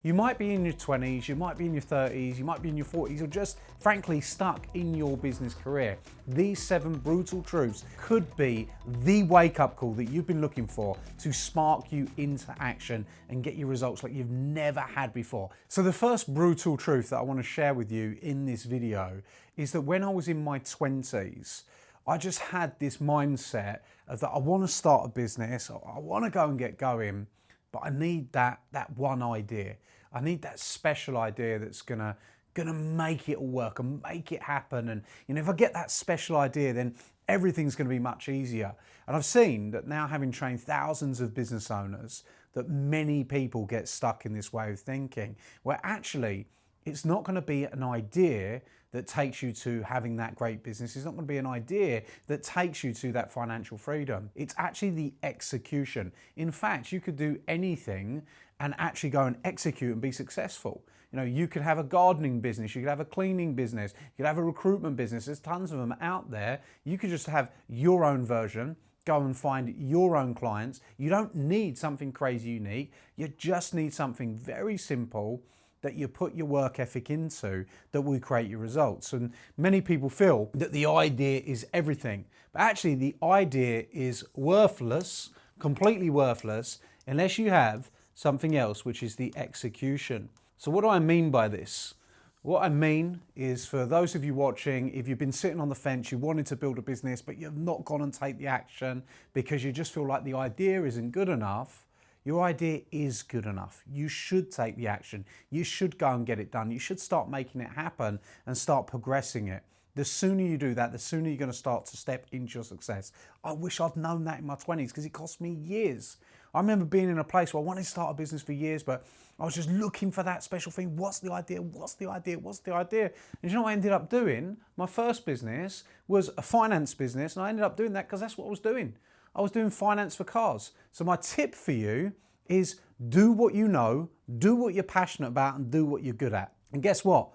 You might be in your 20s, you might be in your 30s, you might be in your 40s, or just frankly stuck in your business career. These 7 brutal truths could be the wake-up call that you've been looking for to spark you into action and get you results like you've never had before. So the first brutal truth that I want to share with you in this video is that when I was in my 20s, I just had this mindset of that I want to start a business, I want to go and get going, but I need that one idea. I need that special idea that's gonna make it all work and make it happen. And if I get that special idea, then everything's gonna be much easier. And I've seen that now, having trained thousands of business owners, that many people get stuck in this way of thinking, where actually it's not gonna be an idea that takes you to having that great business. It's not going to be an idea that takes you to that financial freedom. It's actually the execution. In fact, you could do anything and actually go and execute and be successful. You could have a gardening business, you could have a cleaning business, you could have a recruitment business. There's tons of them out there. You could just have your own version, go and find your own clients. You don't need something crazy unique. You just need something very simple that you put your work ethic into that will create your results. And many people feel that the idea is everything, but actually the idea is worthless, completely worthless, unless you have something else, which is the execution. So what do I mean by this? What I mean is, for those of you watching, if you've been sitting on the fence, you wanted to build a business, but you've not gone and take the action because you just feel like the idea isn't good enough, your idea is good enough. You should take the action. You should go and get it done. You should start making it happen and start progressing it. The sooner you do that, the sooner you're going to start to step into your success. I wish I'd known that in my 20s, because it cost me years. I remember being in a place where I wanted to start a business for years, but I was just looking for that special thing. What's the idea? What's the idea? What's the idea? And you know what I ended up doing? My first business was a finance business, and I ended up doing that because that's what I was doing. I was doing finance for cars. So my tip for you is do what you know, do what you're passionate about, and do what you're good at. And guess what?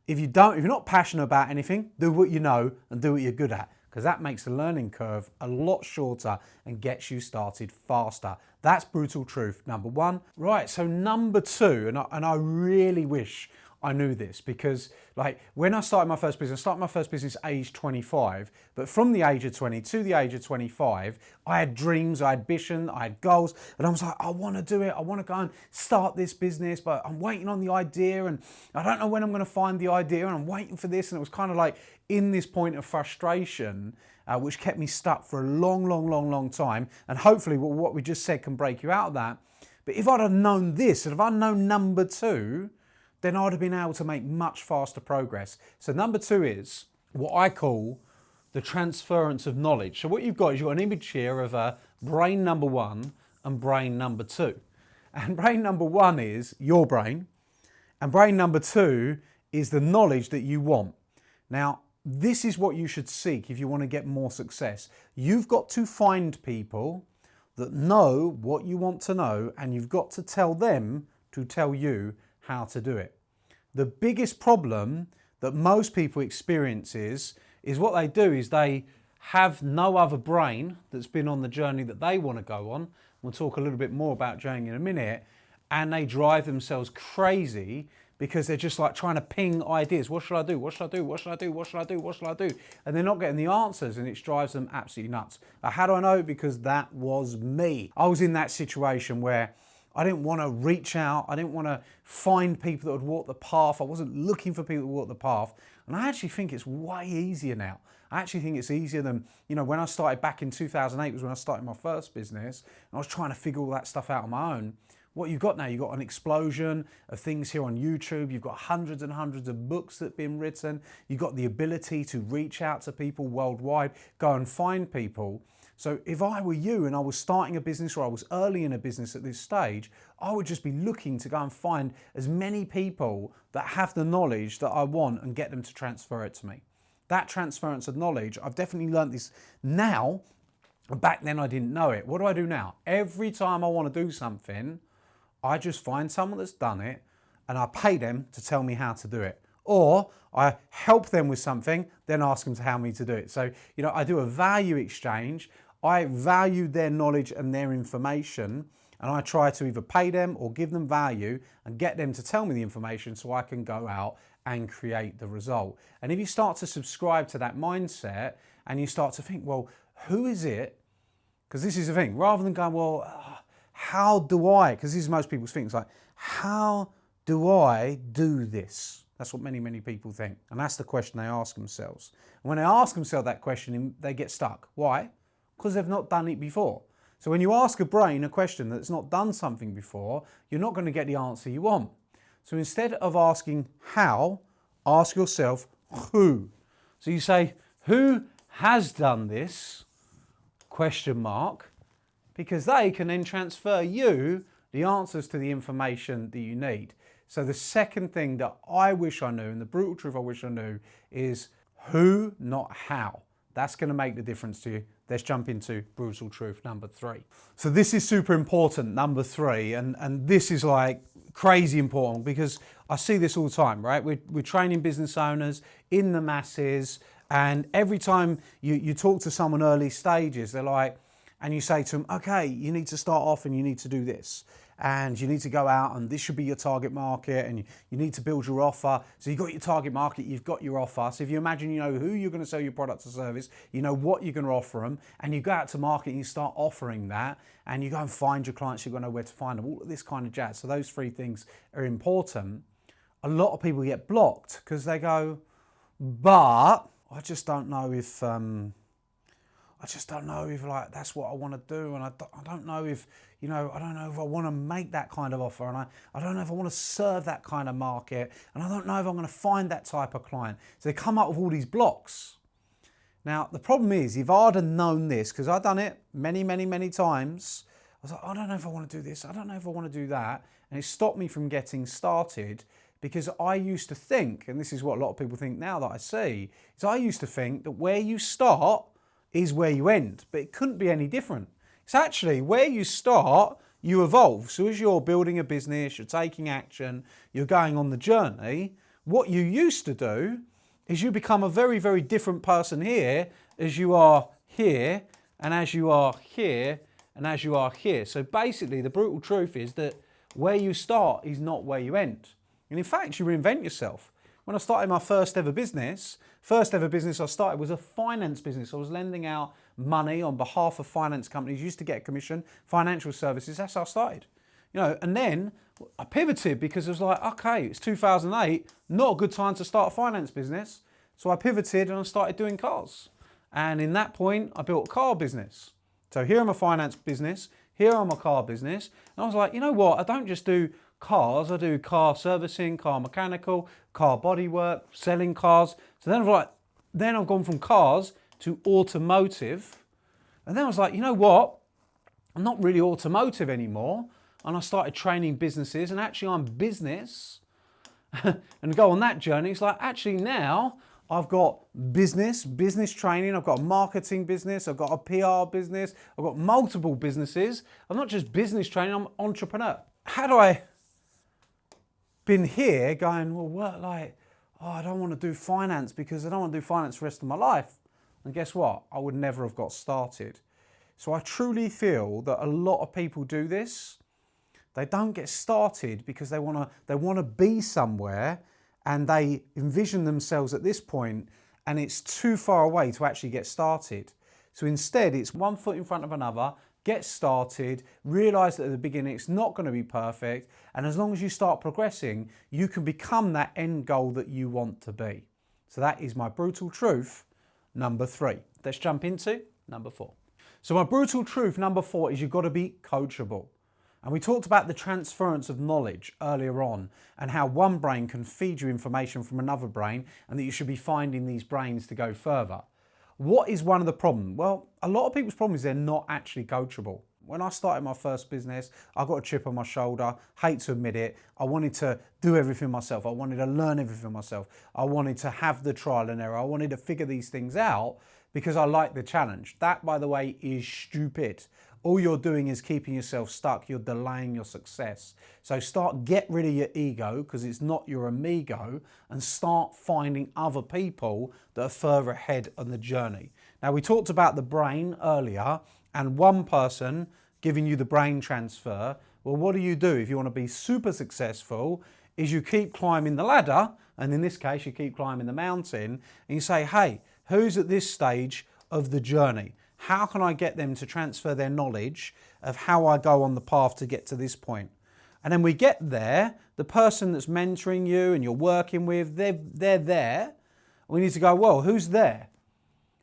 If you're not passionate about anything, do what you know and do what you're good at, because that makes the learning curve a lot shorter and gets you started faster. That's brutal truth number 1. Right, so number 2, and I really wish I knew this, because when I started my first business age 25, but from the age of 20 to the age of 25, I had dreams, I had ambition, I had goals, and I was like, I want to do it. I want to go and start this business, but I'm waiting on the idea, and I don't know when I'm going to find the idea, and I'm waiting for this. And it was kind of like in this point of frustration, which kept me stuck for a long time. And hopefully what we just said can break you out of that. But if I'd have known this, and if I'd known number 2, then I'd have been able to make much faster progress. So number 2 is what I call the transference of knowledge. So what you've got is you've got an image here of a brain number 1 and brain number 2. And brain number 1 is your brain, and brain number 2 is the knowledge that you want. Now, this is what you should seek if you want to get more success. You've got to find people that know what you want to know, and you've got to tell them to tell you how to do it. The biggest problem that most people experience is what they do is they have no other brain that's been on the journey that they want to go on. We'll talk a little bit more about journey in a minute. And they drive themselves crazy because they're just like trying to ping ideas. What should I do? What should I do? What should I do? What should I do? What should I do? And they're not getting the answers, and it drives them absolutely nuts. How do I know? Because that was me. I was in that situation where I didn't want to reach out. I didn't want to find people that would walk the path. I wasn't looking for people to walk the path. And I actually think it's way easier now. I actually think it's easier than, when I started back in 2008 was when I started my first business. And I was trying to figure all that stuff out on my own. What you've got now, you've got an explosion of things here on YouTube. You've got hundreds and hundreds of books that have been written. You've got the ability to reach out to people worldwide, go and find people. So if I were you and I was starting a business, or I was early in a business at this stage, I would just be looking to go and find as many people that have the knowledge that I want and get them to transfer it to me. That transference of knowledge, I've definitely learned this now. Back then I didn't know it. What do I do now? Every time I want to do something, I just find someone that's done it and I pay them to tell me how to do it. Or I help them with something, then ask them to help me to do it. So, I do a value exchange. I value their knowledge and their information, And I try to either pay them or give them value and get them to tell me the information so I can go out and create the result. And if you start to subscribe to that mindset and you start to think, well, who is it? Because this is the thing, rather than going, well, how do I, because this is most people's thing, it's like, how do I do this? That's what many, many people think. And that's the question they ask themselves. And when they ask themselves that question, they get stuck. Why? Because they've not done it before. So when you ask a brain a question that's not done something before, you're not going to get the answer you want. So instead of asking how, ask yourself who. So you say, who has done this? Question mark. Because they can then transfer you the answers to the information that you need. So the second thing that I wish I knew, and the brutal truth I wish I knew, is who, not how. That's going to make the difference to you. Let's jump into brutal truth number 3. So this is super important, number 3, and this is like crazy important because I see this all the time, right? We're training business owners in the masses, and every time you talk to someone early stages, they're like, and you say to them, okay, you need to start off and you need to do this. And you need to go out and this should be your target market and you need to build your offer. So you've got your target market, you've got your offer. So if you imagine you know who you're going to sell your product or service, you know what you're going to offer them, and you go out to market and you start offering that, and you go and find your clients, you're going to know where to find them, all of this kind of jazz. So those 3 things are important. A lot of people get blocked because they go, but I just don't know if... like that's what I want to do, and I don't know if, you know, I don't know if I want to make that kind of offer, and I don't know if I want to serve that kind of market, and I don't know if I'm going to find that type of client. So they come up with all these blocks. Now, the problem is, if I'd have known this, because I've done it many, many, many times, I was like, I don't know if I want to do this, I don't know if I want to do that, and it stopped me from getting started because I used to think, and this is what a lot of people think now that I see, is I used to think that where you start is where you end, but it couldn't be any different. It's actually where you start, you evolve. So as you're building a business, you're taking action, you're going on the journey, what you used to do is you become a very, very different person here as you are here, and as you are here, and as you are here. So basically the brutal truth is that where you start is not where you end. And in fact, you reinvent yourself. When I started my first ever business I started was a finance business. I was lending out money on behalf of finance companies, used to get a commission, financial services. That's how I started. You know, and then I pivoted because it was like, okay, it's 2008, not a good time to start a finance business. So I pivoted and I started doing cars. And in that point, I built a car business. So here I'm a finance business, here I'm a car business. And I was like, you know what? I don't just do cars, I do car servicing, car mechanical, car bodywork, selling cars. So then I've gone from cars to automotive. And then I was like, you know what? I'm not really automotive anymore. And I started training businesses, and actually I'm business. And go on that journey. It's like, actually now I've got business training, I've got a marketing business, I've got a PR business, I've got multiple businesses. I'm not just business training, I'm entrepreneur. How do I been here going, well, what, like, oh, I don't want to do finance because I don't want to do finance the rest of my life. And guess what? I would never have got started. So I truly feel that a lot of people do this. They don't get started because they want to be somewhere and they envision themselves at this point and it's too far away to actually get started. So instead, it's one foot in front of another. Get started, realize that at the beginning it's not going to be perfect, and as long as you start progressing, you can become that end goal that you want to be. So that is my brutal truth number 3. Let's jump into number 4. So my brutal truth number 4 is you've got to be coachable. And we talked about the transference of knowledge earlier on and how one brain can feed you information from another brain and that you should be finding these brains to go further. What is one of the problems? Well, a lot of people's problem is they're not actually coachable. When I started my first business, I got a chip on my shoulder, hate to admit it. I wanted to do everything myself. I wanted to learn everything myself. I wanted to have the trial and error. I wanted to figure these things out because I like the challenge. That, by the way, is stupid. All you're doing is keeping yourself stuck. You're delaying your success. So get rid of your ego because it's not your amigo, and start finding other people that are further ahead on the journey. Now, we talked about the brain earlier, and one person giving you the brain transfer. Well, what do? If you want to be super successful, is you keep climbing the ladder, and in this case, you keep climbing the mountain, and you say, hey, who's at this stage of the journey? How can I get them to transfer their knowledge of how I go on the path to get to this point? And then we get there, the person that's mentoring you and you're working with, they're there. We need to go, well, who's there?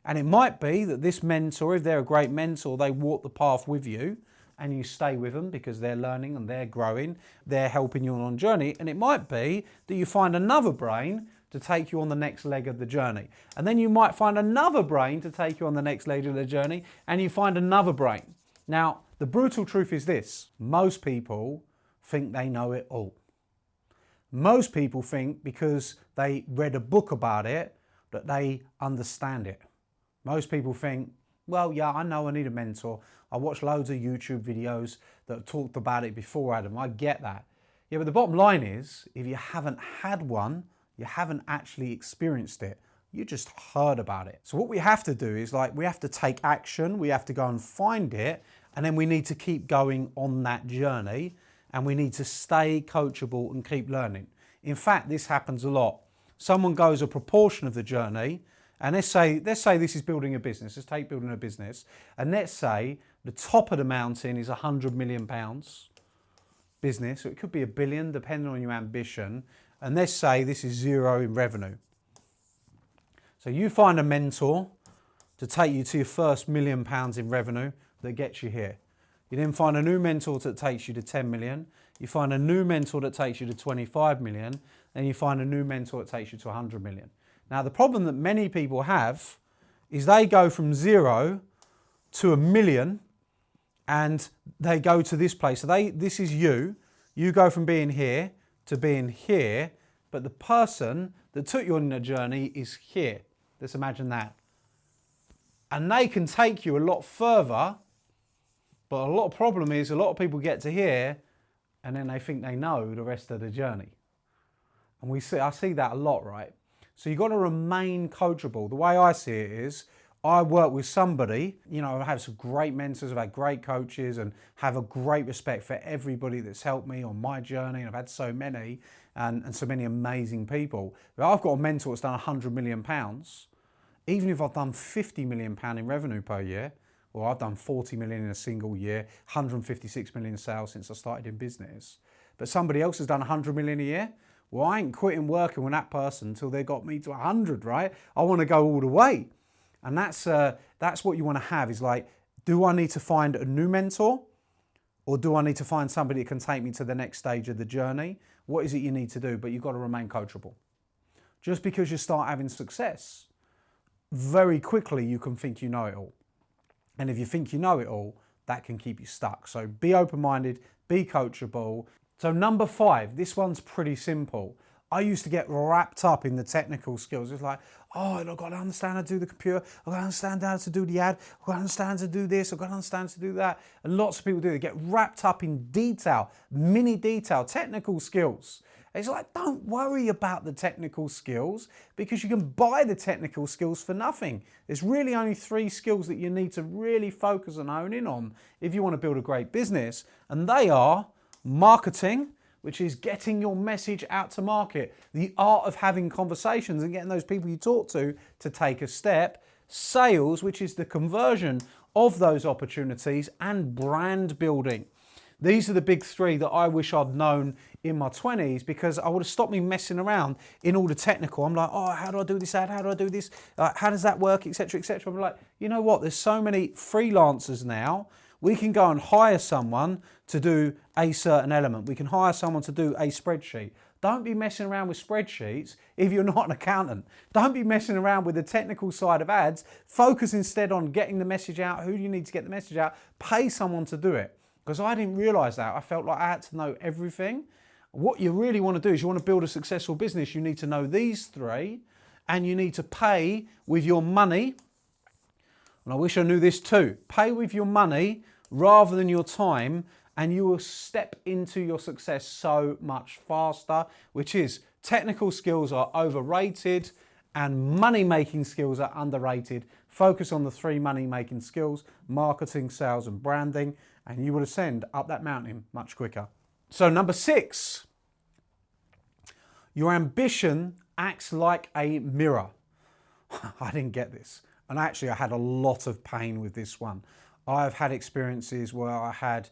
And it might be that this mentor, if they're a great mentor, they walk the path with you and you stay with them because they're learning and they're growing, they're helping you on a journey. And it might be that you find another brain to take you on the next leg of the journey. And then you might find another brain to take you on the next leg of the journey, and you find another brain. Now, the brutal truth is this: most people think they know it all. Most people think because they read a book about it that they understand it. Most people think, well, yeah, I know I need a mentor. I watched loads of YouTube videos that talked about it before, Adam. I get that. Yeah, but the bottom line is, if you haven't had one, you haven't actually experienced it. You just heard about it. So what we have to do is we have to take action. We have to go and find it. And then we need to keep going on that journey. And we need to stay coachable and keep learning. In fact, this happens a lot. Someone goes a proportion of the journey, and let's say this is building a business. Let's take building a business. And let's say the top of the mountain is £100 million business. So it could be a billion, depending on your ambition. And let's say this is 0 in revenue. So you find a mentor to take you to your first £1 million in revenue that gets you here. You then find a new mentor that takes you to 10 million. You find a new mentor that takes you to 25 million. Then you find a new mentor that takes you to 100 million. Now, the problem that many people have is they go from 0 to 1 million and they go to this place. So this is you. You go from being here to being here, but the person that took you on the journey is here. Let's imagine that. And they can take you a lot further, but a lot of problem is a lot of people get to here and then they think they know the rest of the journey. And I see that a lot, right? So you've got to remain coachable. The way I see it is, I work with somebody, I have some great mentors, I've had great coaches and have a great respect for everybody that's helped me on my journey. And I've had so many and so many amazing people. But I've got a mentor that's done £100 million. Even if I've done £50 million in revenue per year, or I've done 40 million in a single year, 156 million sales since I started in business. But somebody else has done 100 million a year. Well, I ain't quitting working with that person until they got me to 100, right? I want to go all the way. And that's what you want to have is do I need to find a new mentor? Or do I need to find somebody that can take me to the next stage of the journey? What is it you need to do? But you've got to remain coachable. Just because you start having success, very quickly you can think you know it all. And if you think you know it all, that can keep you stuck. So be open-minded, be coachable. So number 5, this one's pretty simple. I used to get wrapped up in the technical skills. It's like, oh, I've got to understand how to do the computer. I've got to understand how to do the ad. I've got to understand how to do this. I've got to understand how to do that. And lots of people do. They get wrapped up in detail, mini detail, technical skills. It's like, don't worry about the technical skills because you can buy the technical skills for nothing. There's really only 3 skills that you need to really focus and hone in on if you want to build a great business. And they are marketing, which is getting your message out to market. The art of having conversations and getting those people you talk to take a step. Sales, which is the conversion of those opportunities, and brand building. These are the big 3 that I wish I'd known in my 20s because I would have stopped me messing around in all the technical. I'm like, oh, how do I do this ad? How do I do this? How does that work? Etc. etc. I'm like, you know what? There's so many freelancers now. We can go and hire someone to do a certain element. We can hire someone to do a spreadsheet. Don't be messing around with spreadsheets if you're not an accountant. Don't be messing around with the technical side of ads. Focus instead on getting the message out. Who do you need to get the message out? Pay someone to do it. Because I didn't realize that. I felt like I had to know everything. What you really want to do is you want to build a successful business. You need to know these 3 and you need to pay with your money. And I wish I knew this too. Pay with your money rather than your time, and you will step into your success so much faster, which is technical skills are overrated and money-making skills are underrated. Focus on the 3 money-making skills: marketing, sales, and branding. and you will ascend up that mountain much quicker. So number 6, your ambition acts like a mirror. I didn't get this. And actually I had a lot of pain with this one. I've had experiences where I had,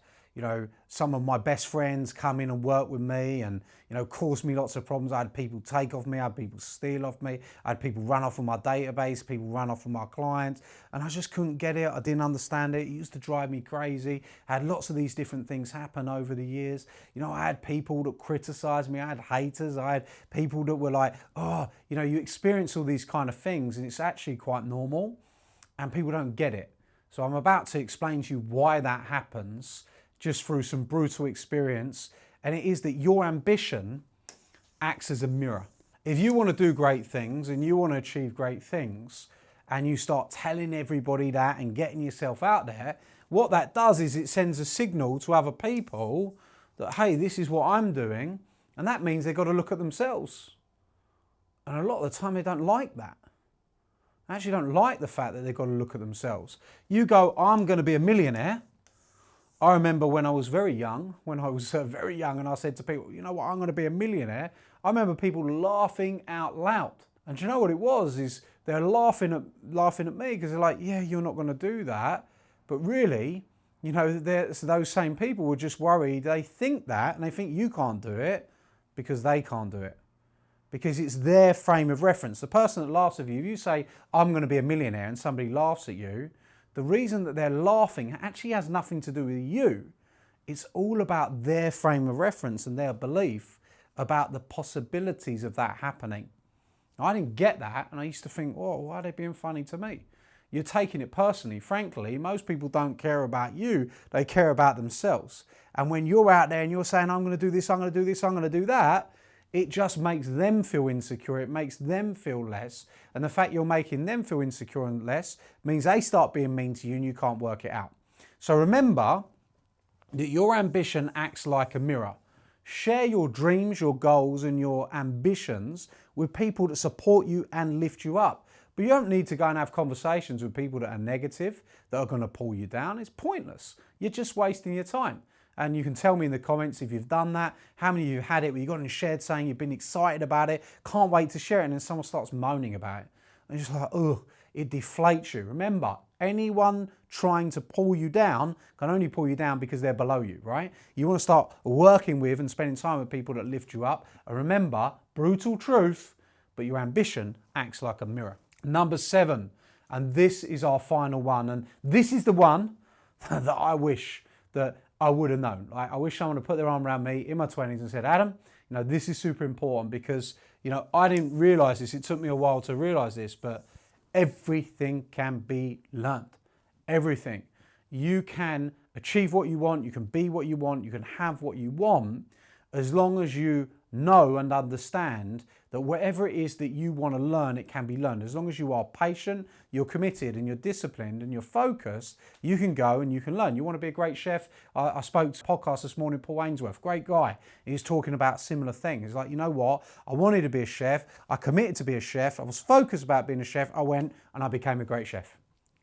some of my best friends come in and work with me and, cause me lots of problems. I had people take off me, I had people steal off me, I had people run off of my database, people run off of my clients, and I just couldn't get it. I didn't understand it. It used to drive me crazy. I had lots of these different things happen over the years. I had people that criticized me, I had haters, I had people that were like, oh, you experience all these kind of things and it's actually quite normal and people don't get it. So I'm about to explain to you why that happens just through some brutal experience. And it is that your ambition acts as a mirror. If you want to do great things and you want to achieve great things and you start telling everybody that and getting yourself out there, what that does is it sends a signal to other people that, hey, this is what I'm doing. And that means they've got to look at themselves. And a lot of the time they don't like that. I actually don't like the fact that they've got to look at themselves. You go, I'm going to be a millionaire. I remember when I was very young, and I said to people, you know what, I'm going to be a millionaire. I remember people laughing out loud. And do you know what it was? Is they're laughing at me because they're like, yeah, you're not going to do that. But really, those same people were just worried. They think that and they think you can't do it because they can't do it. Because it's their frame of reference. The person that laughs at you, if you say, I'm going to be a millionaire and somebody laughs at you, the reason that they're laughing actually has nothing to do with you. It's all about their frame of reference and their belief about the possibilities of that happening. Now, I didn't get that and I used to think, oh, why are they being funny to me? You're taking it personally. Frankly, most people don't care about you, they care about themselves. And when you're out there and you're saying, I'm going to do this, I'm going to do this, I'm going to do that, it just makes them feel insecure. It makes them feel less. And the fact you're making them feel insecure and less means they start being mean to you and you can't work it out. So remember that your ambition acts like a mirror. Share your dreams, your goals, and your ambitions with people that support you and lift you up. But you don't need to go and have conversations with people that are negative, that are going to pull you down. It's pointless. You're just wasting your time. And you can tell me in the comments if you've done that, how many of you had it where you got in shared saying you've been excited about it, can't wait to share it, and then someone starts moaning about it. And you're just like, ugh, it deflates you. Remember, anyone trying to pull you down can only pull you down because they're below you, right? You want to start working with and spending time with people that lift you up. And remember, brutal truth, but your ambition acts like a mirror. Number 7, and this is our final one, and this is the one that I wish that I would have known. I wish someone had put their arm around me in my 20s and said, Adam, this is super important because, I didn't realize this. It took me a while to realize this, but everything can be learned. Everything. You can achieve what you want. You can be what you want. You can have what you want as long as you know and understand that whatever it is that you want to learn, it can be learned. As long as you are patient, you're committed and you're disciplined and you're focused, you can go and you can learn. You want to be a great chef? I spoke to a podcast this morning, Paul Ainsworth, great guy. He's talking about similar things. He's like, you know what? I wanted to be a chef. I committed to be a chef. I was focused about being a chef. I went and I became a great chef.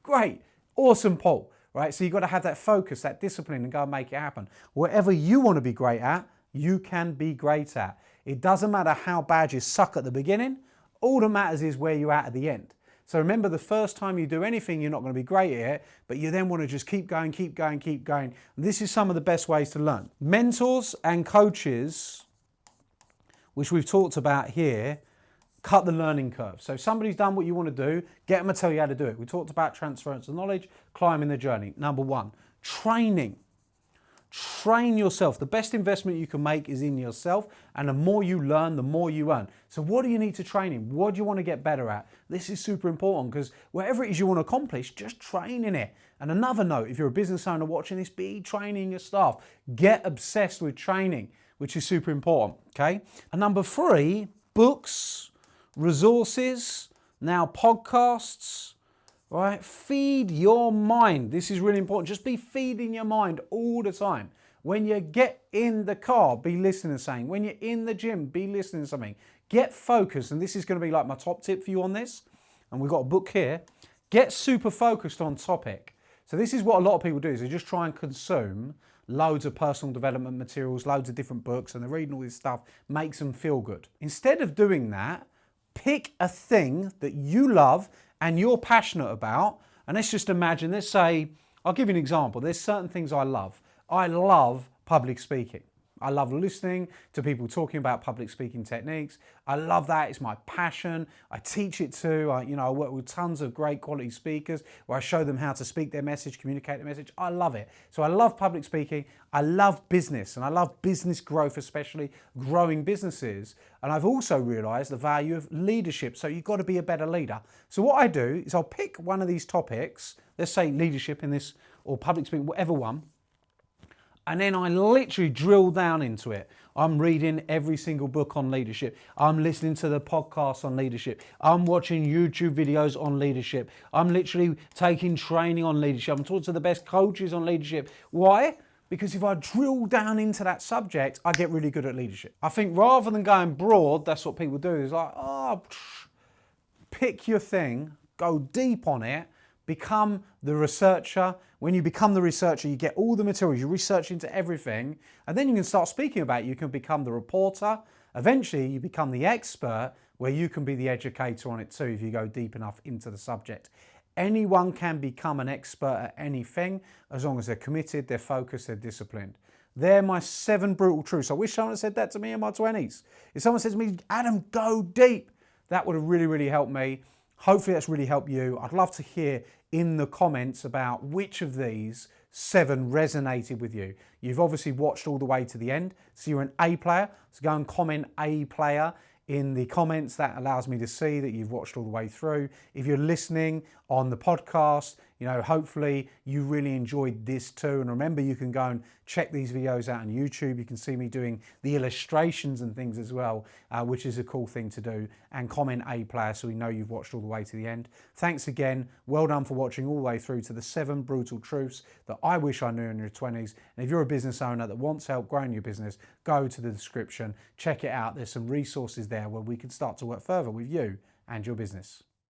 Great. Awesome, Paul. Right? So you've got to have that focus, that discipline and go and make it happen. Whatever you want to be great at, you can be great at. It doesn't matter how bad you suck at the beginning. All that matters is where you're at the end. So remember, the first time you do anything, you're not going to be great at it, but you then want to just keep going, keep going, keep going. And this is some of the best ways to learn. Mentors and coaches, which we've talked about here, cut the learning curve. So if somebody's done what you want to do, get them to tell you how to do it. We talked about transference of knowledge, climbing the journey. Number 1, training. Train yourself. The best investment you can make is in yourself, and the more you learn, the more you earn. So what do you need to train in? What do you want to get better at? This is super important because whatever it is you want to accomplish, just train in it. And another note, if you're a business owner watching this, be training your staff. Get obsessed with training, which is super important, okay? And number 3, books, resources, now podcasts, right? Feed your mind. This is really important. Just be feeding your mind all the time. When you get in the car, be listening to something. When you're in the gym, be listening to something. Get focused. And this is going to be like my top tip for you on this. And we've got a book here. Get super focused on topic. So this is what a lot of people do, is they just try and consume loads of personal development materials, loads of different books, and they're reading all this stuff, makes them feel good. Instead of doing that, pick a thing that you love and you're passionate about, and let's just imagine, let's say, I'll give you an example. There's certain things I love. I love public speaking. I love listening to people talking about public speaking techniques. I love that. It's my passion. I teach it too. I work with tons of great quality speakers where I show them how to speak their message, communicate their message. I love it. So I love public speaking. I love business, and I love business growth, especially growing businesses. And I've also realized the value of leadership. So you've got to be a better leader. So what I do is I'll pick one of these topics, let's say leadership in this, or public speaking, whatever one, and then I literally drill down into it. I'm reading every single book on leadership. I'm listening to the podcasts on leadership. I'm watching YouTube videos on leadership. I'm literally taking training on leadership. I'm talking to the best coaches on leadership. Why? Because if I drill down into that subject, I get really good at leadership. I think rather than going broad, that's what people do, is like, pick your thing, go deep on it, become the researcher. When you become the researcher, you get all the materials, you research into everything, and then you can start speaking about it. You can become the reporter. Eventually, you become the expert, where you can be the educator on it too if you go deep enough into the subject. Anyone can become an expert at anything as long as they're committed, they're focused, they're disciplined. They're my 7 brutal truths. I wish someone had said that to me in my 20s. If someone says to me, Adam, go deep, that would have really, really helped me. Hopefully that's really helped you. I'd love to hear in the comments about which of these 7 resonated with you. You've obviously watched all the way to the end, so you're an A player. So go and comment A player in the comments. That allows me to see that you've watched all the way through. If you're listening on the podcast, hopefully you really enjoyed this too. And remember, you can go and check these videos out on YouTube. You can see me doing the illustrations and things as well, which is a cool thing to do. And comment A player so we know you've watched all the way to the end. Thanks again. Well done for watching all the way through to the 7 brutal truths that I wish I knew in your 20s. And if you're a business owner that wants help growing your business, go to the description, check it out. There's some resources there where we can start to work further with you and your business.